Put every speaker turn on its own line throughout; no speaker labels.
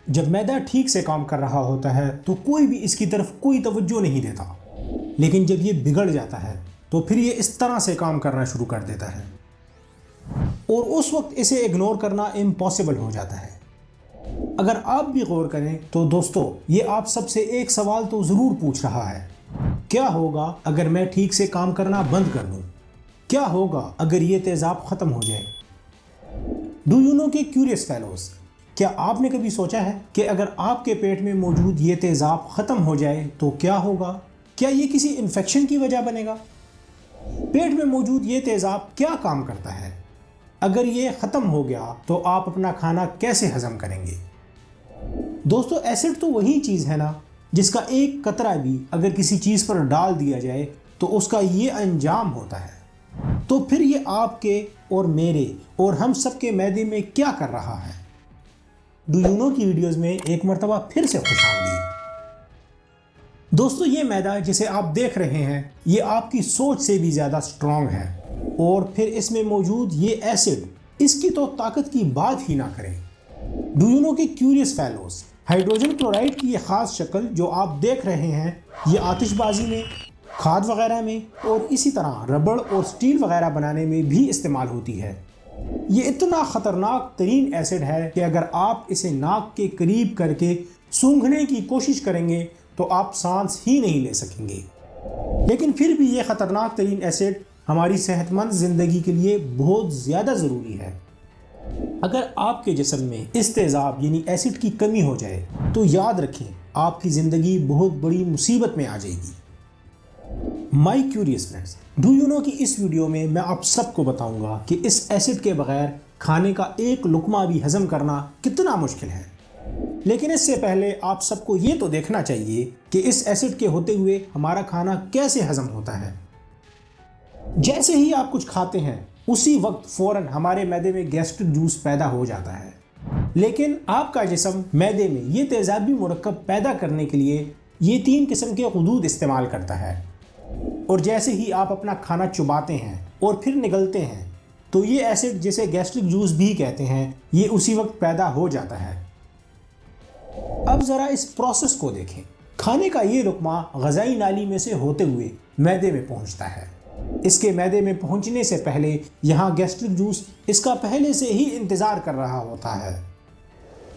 जब मैदा ठीक से काम कर रहा होता है तो कोई भी इसकी तरफ कोई तवज्जो नहीं देता, लेकिन जब ये बिगड़ जाता है तो फिर ये इस तरह से काम करना शुरू कर देता है और उस वक्त इसे इग्नोर करना इम्पॉसिबल हो जाता है। अगर आप भी गौर करें तो दोस्तों, ये आप सबसे एक सवाल तो ज़रूर पूछ रहा है, क्या होगा अगर मैं ठीक से काम करना बंद कर दूं? क्या होगा अगर ये तेज़ाब ख़त्म हो जाए? डू यू नो के क्यूरियस फेलोज, क्या आपने कभी सोचा है कि अगर आपके पेट में मौजूद ये तेज़ाब ख़त्म हो जाए तो क्या होगा? क्या ये किसी इन्फेक्शन की वजह बनेगा? पेट में मौजूद ये तेज़ाब क्या काम करता है? अगर ये ख़त्म हो गया तो आप अपना खाना कैसे हज़म करेंगे? दोस्तों, एसिड तो वही चीज़ है ना जिसका एक कतरा भी अगर किसी चीज़ पर डाल दिया जाए तो उसका ये अंजाम होता है। तो फिर ये आपके और मेरे और हम सब के मैदे में क्या कर रहा है? डू यू नो की वीडियोस में एक मरतबा फिर से खुशामदीद। दोस्तों, ये मैदा जिसे आप देख रहे हैं ये आपकी सोच से भी ज़्यादा स्ट्रॉन्ग है और फिर इसमें मौजूद ये एसिड, इसकी तो ताकत की बात ही ना करें। डू यू नो के क्यूरियस फेलोज, हाइड्रोजन क्लोराइड की ये ख़ास शक्ल जो आप देख रहे हैं ये आतिशबाजी में, खाद वगैरह में और इसी तरह रबड़ और स्टील वगैरह बनाने में भी इस्तेमाल होती है। ये इतना ख़तरनाक तरीन एसिड है कि अगर आप इसे नाक के करीब करके सूंघने की कोशिश करेंगे तो आप सांस ही नहीं ले सकेंगे। लेकिन फिर भी ये ख़तरनाक तरीन एसिड हमारी सेहतमंद ज़िंदगी के लिए बहुत ज़्यादा ज़रूरी है। अगर आपके जिस्म में इस तेज़ाब यानी एसिड की कमी हो जाए तो याद रखें, आपकी ज़िंदगी बहुत बड़ी मुसीबत में आ जाएगी। My curious friends, do you know कि इस वीडियो में मैं आप सबको बताऊंगा कि इस एसिड के बगैर खाने का एक लुकमा भी हजम करना कितना मुश्किल है। लेकिन इससे पहले आप सबको ये तो देखना चाहिए कि इस एसिड के होते हुए हमारा खाना कैसे हजम होता है। जैसे ही आप कुछ खाते हैं उसी वक्त फ़ौरन हमारे मैदे में गैस्ट्रिक जूस पैदा हो जाता है, लेकिन आपका जिस्म मैदे में ये तेज़ाबी मुरक्कब पैदा करने के लिए ये 3 किस्म के गुदूद इस्तेमाल करता है और जैसे ही आप अपना खाना चुबाते हैं और फिर निगलते हैं तो ये एसिड, जिसे गैस्ट्रिक जूस भी कहते हैं, ये उसी वक्त पैदा हो जाता है। अब ज़रा इस प्रोसेस को देखें। खाने का ये लुकमा ग़ज़ाई नाली में से होते हुए मैदे में पहुंचता है। इसके मैदे में पहुंचने से पहले यहाँ गैस्ट्रिक जूस इसका पहले से ही इंतज़ार कर रहा होता है।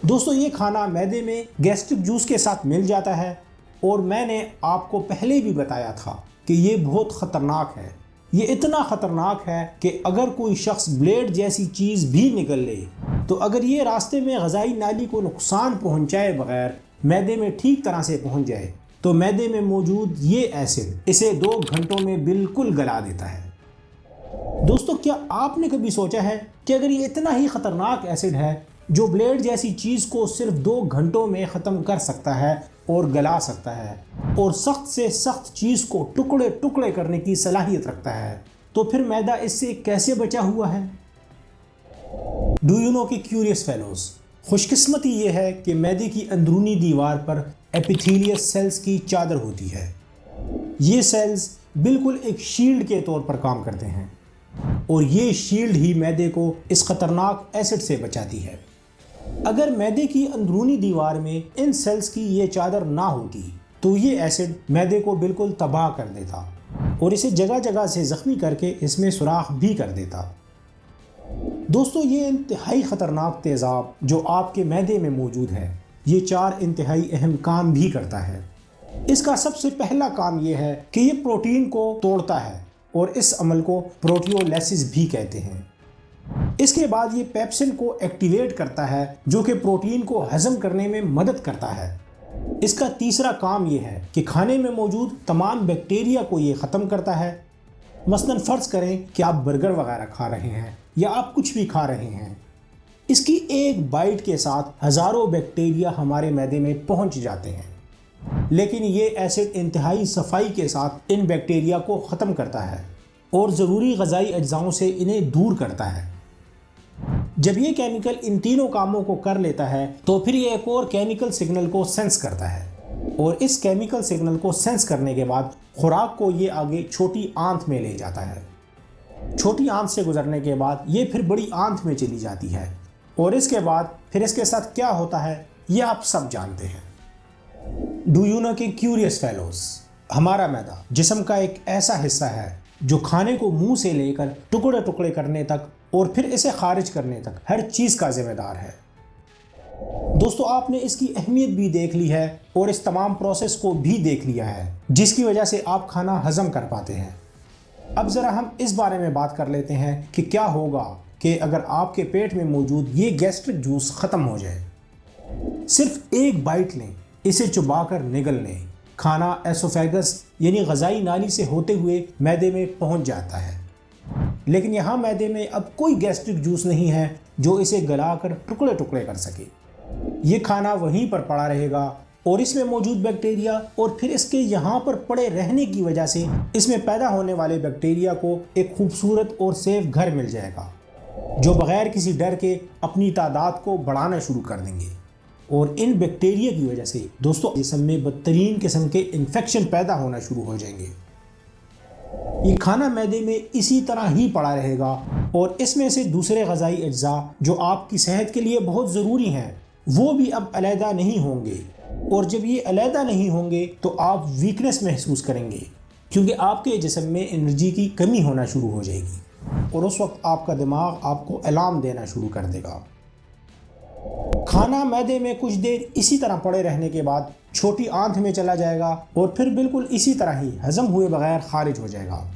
दोस्तों, ये खाना मैदे में गैस्ट्रिक जूस के साथ मिल जाता है और मैंने आपको पहले भी बताया था कि ये बहुत ख़तरनाक है। ये इतना ख़तरनाक है कि अगर कोई शख्स ब्लेड जैसी चीज़ भी निगल ले तो अगर ये रास्ते में ग़ज़ाई नाली को नुकसान पहुंचाए बगैर मैदे में ठीक तरह से पहुंच जाए तो मैदे में मौजूद ये एसिड इसे 2 घंटों में बिल्कुल गला देता है। दोस्तों, क्या आपने कभी सोचा है कि अगर ये इतना ही ख़तरनाक एसिड है जो ब्लेड जैसी चीज़ को सिर्फ 2 घंटों में ख़त्म कर सकता है और गला सकता है और सख्त से सख्त चीज़ को टुकड़े टुकड़े करने की सलाहियत रखता है, तो फिर मैदा इससे कैसे बचा हुआ है? डू यू नो कि क्यूरियस फेलोज, खुशकिस्मती ये है कि मैदे की अंदरूनी दीवार पर एपिथेलियस सेल्स की चादर होती है। ये सेल्स बिल्कुल एक शील्ड के तौर पर काम करते हैं और ये शील्ड ही मैदे को इस ख़तरनाक एसिड से बचाती है। अगर मैदे की अंदरूनी दीवार में इन सेल्स की ये चादर ना होती तो ये एसिड मैदे को बिल्कुल तबाह कर देता और इसे जगह जगह से ज़ख्मी करके इसमें सुराख भी कर देता। दोस्तों, ये इंतहाई ख़तरनाक तेज़ाब जो आपके मैदे में मौजूद है ये 4 इंतहाई अहम काम भी करता है। इसका सबसे पहला काम ये है कि ये प्रोटीन को तोड़ता है और इस अमल को प्रोटियोलाइसिस भी कहते हैं। इसके बाद ये पेप्सिन को एक्टिवेट करता है जो कि प्रोटीन को हजम करने में मदद करता है। इसका तीसरा काम ये है कि खाने में मौजूद तमाम बैक्टीरिया को ये ख़त्म करता है। मसलन फ़र्ज़ करें कि आप बर्गर वगैरह खा रहे हैं या आप कुछ भी खा रहे हैं, इसकी एक बाइट के साथ हज़ारों बैक्टीरिया हमारे मैदे में पहुंच जाते हैं, लेकिन ये एसिड इंतहाई सफाई के साथ इन बैक्टीरिया को ख़त्म करता है और ज़रूरी ग़ज़ाई अज्जाओं से इन्हें दूर करता है। जब ये केमिकल इन तीनों कामों को कर लेता है तो फिर ये एक और केमिकल सिग्नल को सेंस करता है और इस केमिकल सिग्नल को सेंस करने के बाद खुराक को ये आगे छोटी आंत में ले जाता है। छोटी आंत से गुजरने के बाद ये फिर बड़ी आंत में चली जाती है और इसके बाद फिर इसके साथ क्या होता है ये आप सब जानते हैं। डू यू नो कि क्यूरियस फेलोज, हमारा मैदा जिस्म का एक ऐसा हिस्सा है जो खाने को मुंह से लेकर टुकड़े टुकड़े करने तक और फिर इसे खारिज करने तक हर चीज़ का जिम्मेदार है। दोस्तों, आपने इसकी अहमियत भी देख ली है और इस तमाम प्रोसेस को भी देख लिया है जिसकी वजह से आप खाना हजम कर पाते हैं। अब ज़रा हम इस बारे में बात कर लेते हैं कि क्या होगा कि अगर आपके पेट में मौजूद ये गैस्ट्रिक जूस ख़त्म हो जाए। सिर्फ एक बाइट लें, इसे चबाकर निगल लें, खाना एसोफेगस यानी ग़ज़ाई नाली से होते हुए मैदे में पहुंच जाता है। लेकिन यहाँ मैदे में अब कोई गैस्ट्रिक जूस नहीं है जो इसे गलाकर टुकड़े टुकड़े कर सके। ये खाना वहीं पर पड़ा रहेगा और इसमें मौजूद बैक्टीरिया और फिर इसके यहाँ पर पड़े रहने की वजह से इसमें पैदा होने वाले बैक्टीरिया को एक खूबसूरत और सेफ घर मिल जाएगा जो बग़ैर किसी डर के अपनी तादाद को बढ़ाना शुरू कर देंगे। और इन बैक्टीरिया की वजह से दोस्तों जिस्म में बदतरीन किस्म के इन्फेक्शन पैदा होना शुरू हो जाएंगे। ये खाना मैदे में इसी तरह ही पड़ा रहेगा और इसमें से दूसरे ग़ज़ाई अज्जा जो आपकी सेहत के लिए बहुत ज़रूरी हैं वो भी अब अलहदा नहीं होंगे। और जब ये अलहदा नहीं होंगे तो आप वीकनेस महसूस करेंगे क्योंकि आपके जिस्म में एनर्जी की कमी होना शुरू हो जाएगी और उस वक्त आपका दिमाग आपको अलार्म देना शुरू कर देगा। खाना मैदे में कुछ देर इसी तरह पड़े रहने के बाद छोटी आंत में चला जाएगा और फिर बिल्कुल इसी तरह ही हजम हुए बगैर खारिज हो जाएगा।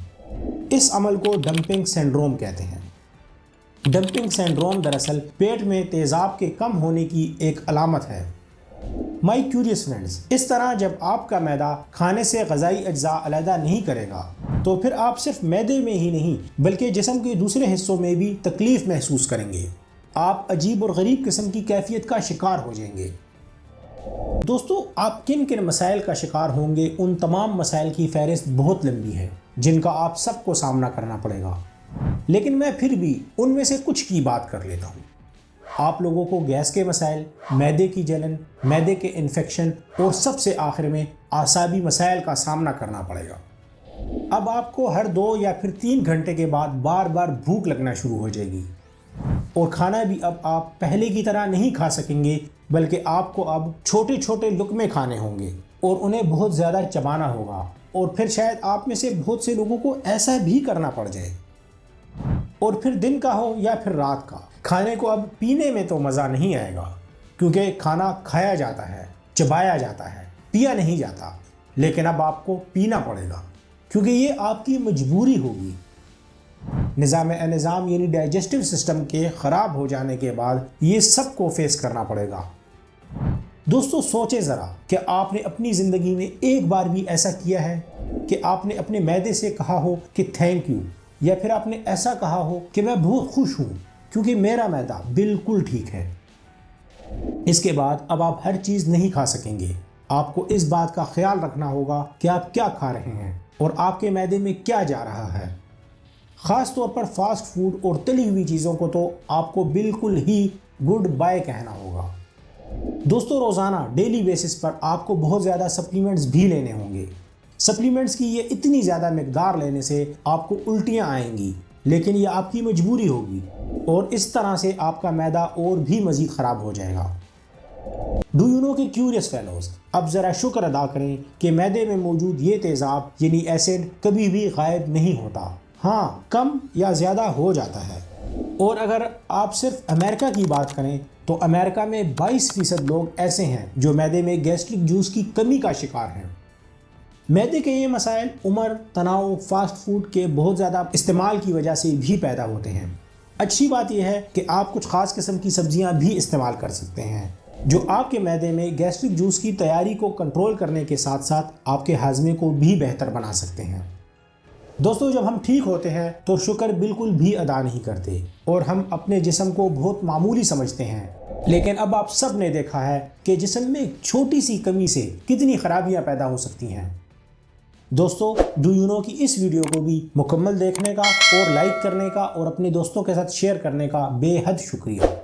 इस अमल को डंपिंग सिंड्रोम कहते हैं। डंपिंग सिंड्रोम दरअसल पेट में तेज़ाब के कम होने की एक अलामत है। माय क्यूरियस फ्रेंड्स, इस तरह जब आपका मैदा खाने से ग़ज़ाई अज्जा अलहदा नहीं करेगा तो फिर आप सिर्फ मैदे में ही नहीं बल्कि जिस्म के दूसरे हिस्सों में भी तकलीफ़ महसूस करेंगे। आप अजीब और गरीब किस्म की कैफियत का शिकार हो जाएंगे। दोस्तों, आप किन किन मसाइल का शिकार होंगे, उन तमाम मसाइल की फहरिस्त बहुत लंबी है जिनका आप सबको सामना करना पड़ेगा, लेकिन मैं फिर भी उनमें से कुछ की बात कर लेता हूँ। आप लोगों को गैस के मसाइल, मैदे की जलन, मैदे के इन्फेक्शन और सबसे आखिर में आसाबी मसाइल का सामना करना पड़ेगा। अब आपको हर 2 या फिर 3 घंटे के बाद बार बार भूख लगना शुरू हो जाएगी और खाना भी अब आप पहले की तरह नहीं खा सकेंगे बल्कि आपको अब छोटे छोटे लुक़मे खाने होंगे और उन्हें बहुत ज़्यादा चबाना होगा। और फिर शायद आप में से बहुत से लोगों को ऐसा भी करना पड़ जाए। और फिर दिन का हो या फिर रात का, खाने को अब पीने में तो मज़ा नहीं आएगा क्योंकि खाना खाया जाता है, चबाया जाता है, पिया नहीं जाता। लेकिन अब आपको पीना पड़ेगा क्योंकि ये आपकी मजबूरी होगी। निज़ाम यानी डाइजेस्टिव सिस्टम के ख़राब हो जाने के बाद ये सब को फेस करना पड़ेगा। दोस्तों, सोचें ज़रा कि आपने अपनी ज़िंदगी में एक बार भी ऐसा किया है कि आपने अपने मैदे से कहा हो कि थैंक यू, या फिर आपने ऐसा कहा हो कि मैं बहुत खुश हूँ क्योंकि मेरा मैदा बिल्कुल ठीक है। इसके बाद अब आप हर चीज़ नहीं खा सकेंगे। आपको इस बात का ख्याल रखना होगा कि आप क्या खा रहे हैं और आपके मैदे में क्या जा रहा है। ख़ास तौर पर फास्ट फूड और तली हुई चीज़ों को तो आपको बिल्कुल ही गुड बाय कहना होगा। दोस्तों, रोज़ाना डेली बेसिस पर आपको बहुत ज़्यादा सप्लीमेंट्स भी लेने होंगे। सप्लीमेंट्स की ये इतनी ज़्यादा मिकदार लेने से आपको उल्टियाँ आएंगी, लेकिन ये आपकी मजबूरी होगी और इस तरह से आपका मैदा और भी मज़ीद ख़राब हो जाएगा। डू यू नो कि क्यूरियस फेलोज, अब ज़रा शुक्र अदा करें कि मैदे में मौजूद ये तेज़ाब यानी एसिड कभी भी गायब नहीं होता। हाँ, कम या ज़्यादा हो जाता है। और अगर आप सिर्फ अमेरिका की बात करें तो अमेरिका में 22% लोग ऐसे हैं जो मैदे में गैस्ट्रिक जूस की कमी का शिकार हैं। मैदे के ये मसाइल उम्र, तनाव, फास्ट फूड के बहुत ज़्यादा इस्तेमाल की वजह से भी पैदा होते हैं। अच्छी बात यह है कि आप कुछ ख़ास किस्म की सब्जियां भी इस्तेमाल कर सकते हैं जो आपके मैदे में गैस्ट्रिक जूस की तैयारी को कंट्रोल करने के साथ साथ आपके हाजमे को भी बेहतर बना सकते हैं। दोस्तों, जब हम ठीक होते हैं तो शुक्र बिल्कुल भी अदा नहीं करते और हम अपने जिस्म को बहुत मामूली समझते हैं। लेकिन अब आप सब ने देखा है कि जिस्म में एक छोटी सी कमी से कितनी खराबियां पैदा हो सकती हैं। दोस्तों, डू यू नो कि इस वीडियो को भी मुकम्मल देखने का और लाइक करने का और अपने दोस्तों के साथ शेयर करने का बेहद शुक्रिया।